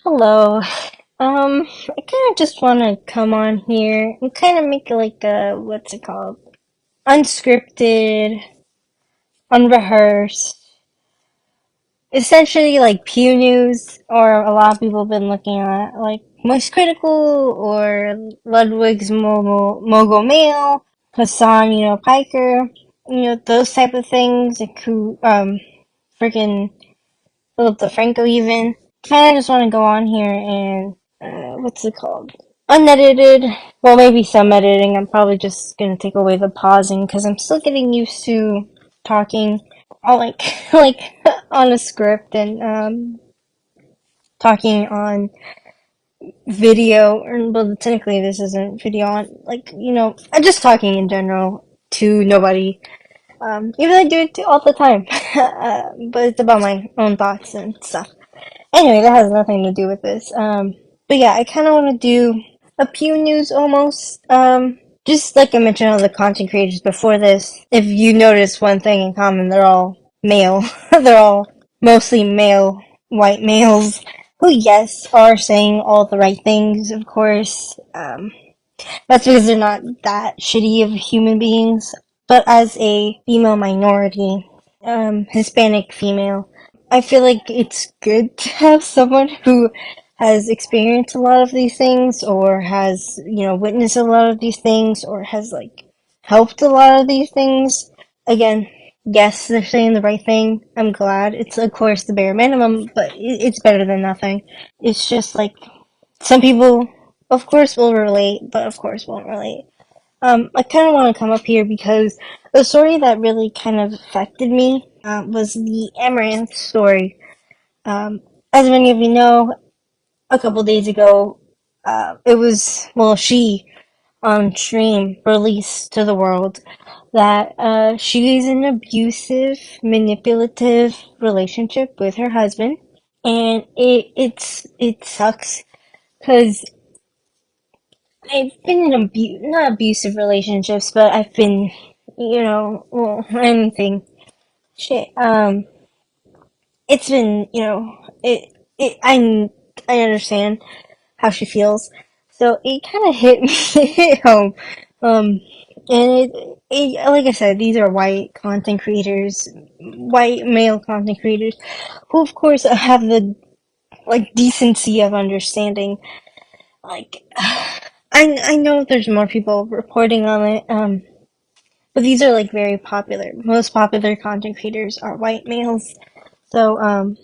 Hello. I kind of just want to come on here and kind of make like a, what's it called? Unscripted, unrehearsed, essentially like Pew News, or a lot of people have been looking at like Most Critical or Ludwig's Mogul Mail, Hassan, Piker, those type of things, like who, freaking Philip DeFranco even. Kind of just want to go on here and what's it called? Unedited. Well, maybe some editing. I'm probably just gonna take away the pausing because I'm still getting used to talking all like like on a script and talking on video. Or well, technically this isn't video on like I'm just talking in general to nobody. Even though I do it all the time, but it's about my own thoughts and stuff. Anyway, that has nothing to do with this. But yeah, I kind of want to do a Pew News almost. Just like I mentioned all the content creators before this, if you notice one thing in common, they're all male. They're all mostly male, white males who, yes, are saying all the right things, of course. That's because they're not that shitty of human beings. But as a female minority, Hispanic female, I feel like it's good to have someone who has experienced a lot of these things or has, witnessed a lot of these things or has, like, helped a lot of these things. Again, yes, they're saying the right thing. I'm glad. It's, of course, the bare minimum, but it's better than nothing. It's just like some people, of course, will relate, but of course won't relate. I kind of want to come up here because the story that really kind of affected me was the Amaranth story. As many of you know, a couple days ago, she on stream released to the world that she's in an abusive, manipulative relationship with her husband, and it sucks because I've been in not abusive relationships, but I've been, anything. Shit. It's been, I understand how she feels. So it kind of hit me, hit home. Um, and like I said, these are white content creators, white male content creators, who of course have the, like, decency of understanding. Like, I know there's more people reporting on it, but these are like very popular. Most popular content creators are white males. So,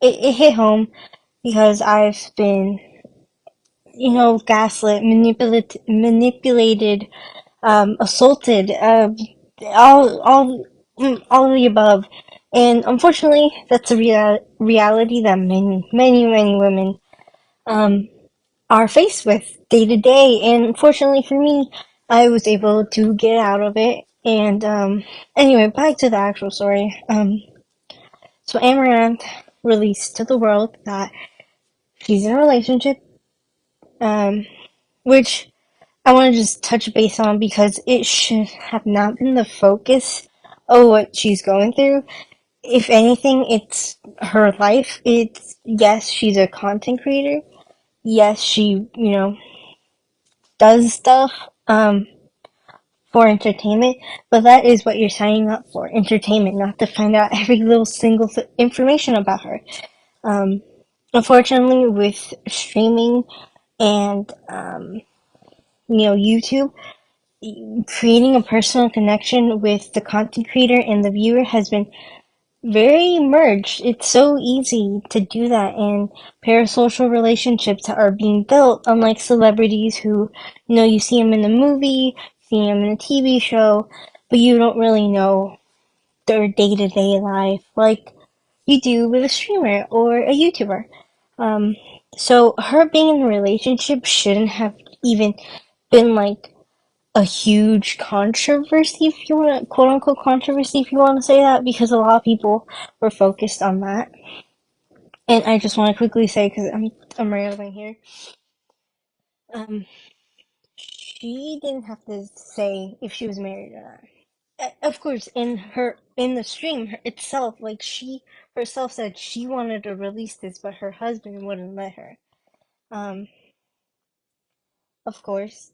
it hit home because I've been, gaslit, manipulated, assaulted, all of the above. And unfortunately, that's a reality that many women, um, are faced with day to day. And unfortunately for me, I was able to get out of it. And, anyway, back to the actual story. So Amaranth released to the world that she's in a relationship, um, which I want to just touch base on because it should have not been the focus of what she's going through. If anything, it's her life. It's, yes, she's a content creator. Yes, she, does stuff, for entertainment, but that is what you're signing up for, entertainment, not to find out every little single information about her. Um, Unfortunately, with streaming and YouTube, creating a personal connection with the content creator and the viewer has been very merged. It's so easy to do that, and parasocial relationships are being built, unlike celebrities who, you see them in a movie, see them in a TV show, but you don't really know their day to day life like you do with a streamer or a YouTuber. Um, so her being in a relationship shouldn't have even been like a huge controversy, if you want to, quote unquote controversy, if you want to say that, because a lot of people were focused on that. And I just want to quickly say, because I'm rambling here, um, she didn't have to say if she was married or not. Of course, in the stream itself, like, herself said she wanted to release this, but her husband wouldn't let her. Um, of course,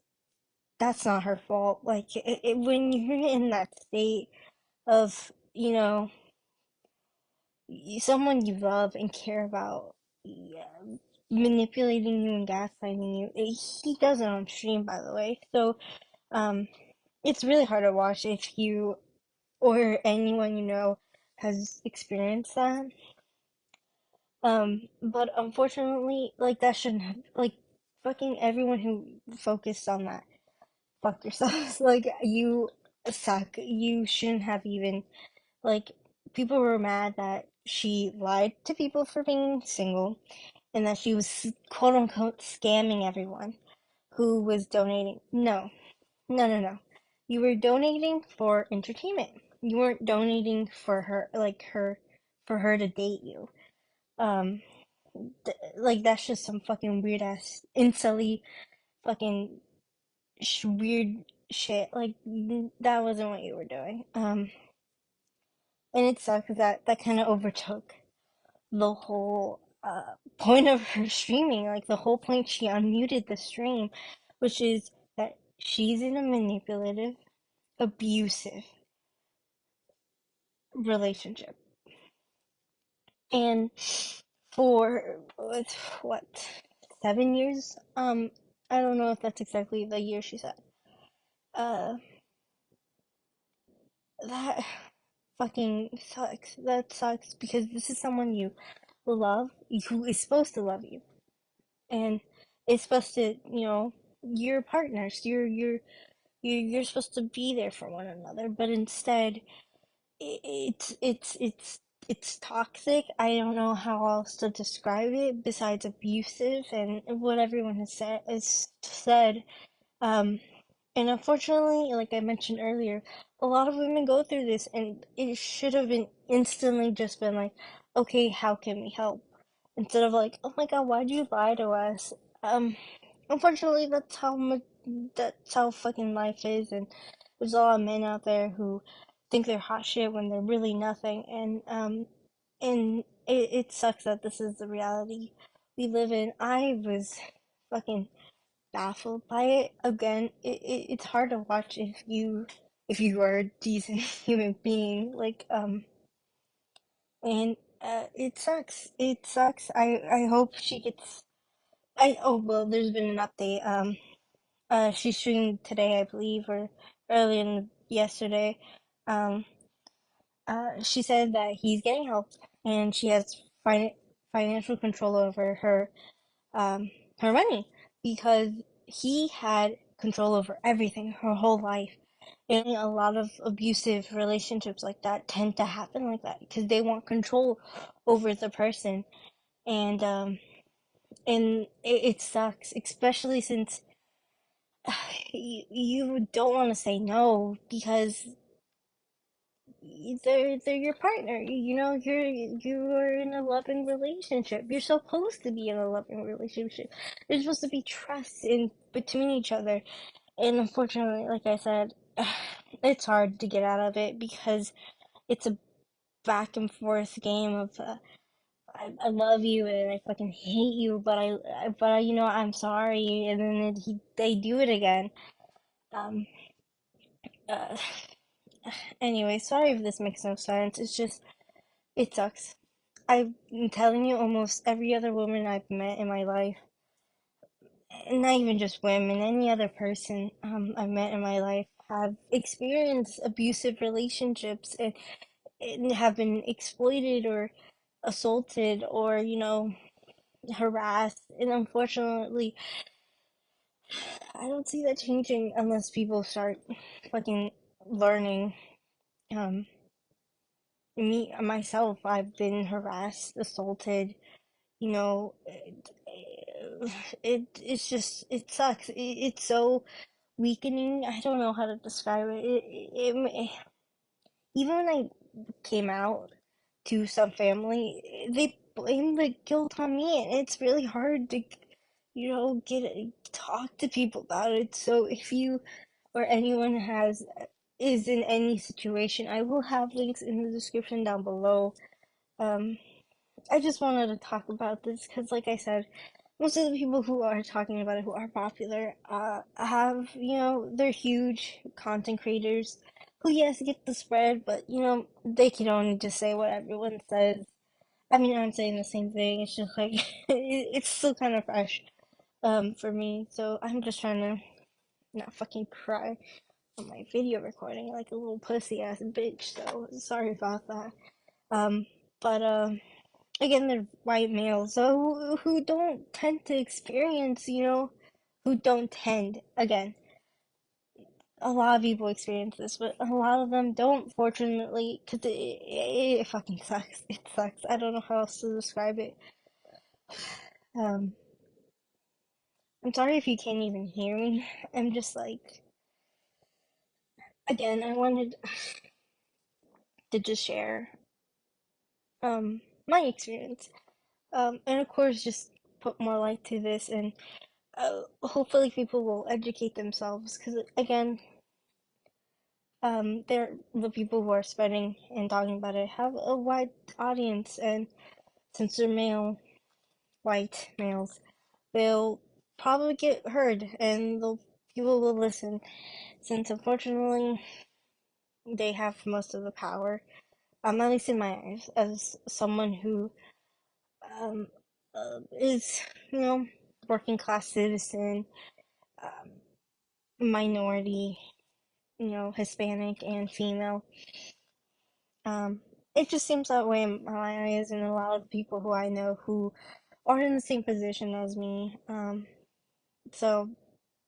that's not her fault. Like, when you're in that state of, someone you love and care about, yeah, manipulating you and gaslighting you, he does it on stream, by the way. So, um, it's really hard to watch if you or anyone you know has experienced that. But unfortunately, like that shouldn't have, like, fucking everyone who focused on that, fuck yourselves. Like, you suck. You shouldn't have even, like, people were mad that she lied to people for being single and that she was quote unquote scamming everyone who was donating. No, no, no, no. You were donating for entertainment. You weren't donating for her, like for her to date you. Um, like that's just some fucking weird ass, insully, fucking weird shit. Like that wasn't what you were doing. And it sucks that that kind of overtook the whole point of her streaming. Like the whole point, she unmuted the stream, which is that she's in a manipulative, abusive relationship. And for what, 7 years? I don't know if that's exactly the year she said. Uh, that fucking sucks. That sucks because this is someone you love, who is supposed to love you, and is supposed to, you're partners. You're supposed to be there for one another, but instead it's toxic. I don't know how else to describe it besides abusive and what everyone has said. Um, and unfortunately, like I mentioned earlier, a lot of women go through this, and it should have been instantly just been like, okay, how can we help? Instead of like, oh my God, why'd you lie to us? Um, Unfortunately, that's how fucking life is, and there's a lot of men out there who think they're hot shit when they're really nothing, and it sucks that this is the reality we live in. I was fucking baffled by it. Again, it's hard to watch if you are a decent human being, like, and it sucks. It sucks. I hope she gets. I Oh well, there's been an update. She streamed today, I believe, or early in yesterday. Um, she said that he's getting help, and she has financial control over um, her money because he had control over everything her whole life. And a lot of abusive relationships like that tend to happen like that because they want control over the person, and it sucks, especially since you don't want to say no because they're your partner. You're in a loving relationship. You're supposed to be in a loving relationship. There's supposed to be trust in between each other. And unfortunately, like I said, it's hard to get out of it because it's a back and forth game of I love you and I fucking hate you, but I'm sorry, and then they do it again. Um, uh, anyway, sorry if this makes no sense. It's just it sucks. I'm telling you, almost every other woman I've met in my life, and not even just women, any other person I've met in my life, have experienced abusive relationships and have been exploited or assaulted or, harassed. And unfortunately, I don't see that changing unless people start fucking learning. Um, myself, I've been harassed, assaulted. It's just it sucks. It's so weakening. I don't know how to describe it. Even when I came out to some family, they blame the guilt on me, and it's really hard to, get talk to people about it. So if you or anyone is in any situation, I will have links in the description down below. Um, I just wanted to talk about this because, like I said, most of the people who are talking about it, who are popular, have, they're huge content creators who, yes, get the spread, but, they can only just say what everyone says. I mean, I'm saying the same thing. It's just like, it's still kind of fresh, for me. So I'm just trying to not fucking cry on my video recording like a little pussy ass bitch. So sorry about that. Um, but, again, they're white males, so who don't tend to experience, who don't tend, again, a lot of people experience this, but a lot of them don't, fortunately, because it fucking sucks. It sucks. I don't know how else to describe it. Um, I'm sorry if you can't even hear me. I'm just like, again, I wanted to just share, my experience. And of course, just put more light to this, and hopefully people will educate themselves, because again, they're the people who are spreading and talking about it have a wide audience, and since they're male, white males, they'll probably get heard, and the people will listen. Since unfortunately they have most of the power, at least in my eyes, as someone who um is, working class citizen, um, minority, Hispanic and female. Um, it just seems that way in my eyes, and a lot of people who I know who are in the same position as me. So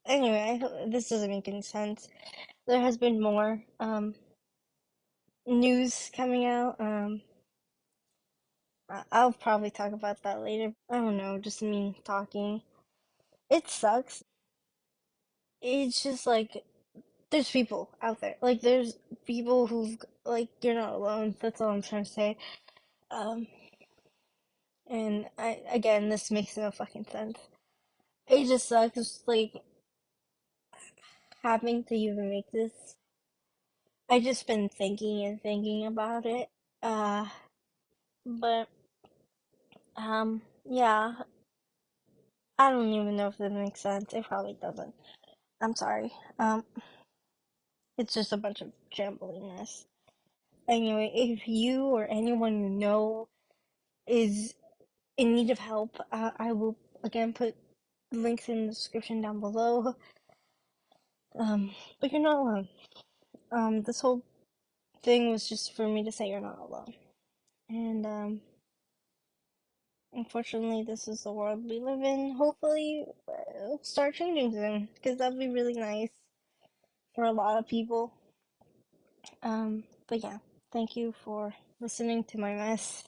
anyway, this doesn't make any sense. There has been more news coming out. I'll probably talk about that later. I don't know, just me talking. It sucks. It's just like there's people out there. Like there's people who've like you're not alone. That's all I'm trying to say. Um, and I again, this makes no fucking sense. It just sucks, like, having to even make this. I just been thinking and thinking about it. Uh, but, yeah, I don't even know if that makes sense. It probably doesn't. I'm sorry. It's just a bunch of jambliness. Anyway, if you or anyone you know is in need of help, I will again put links in the description down below. But you're not alone. This whole thing was just for me to say you're not alone. And unfortunately, this is the world we live in. Hopefully, it'll start changing soon, because that'd be really nice for a lot of people. But yeah, thank you for listening to my mess.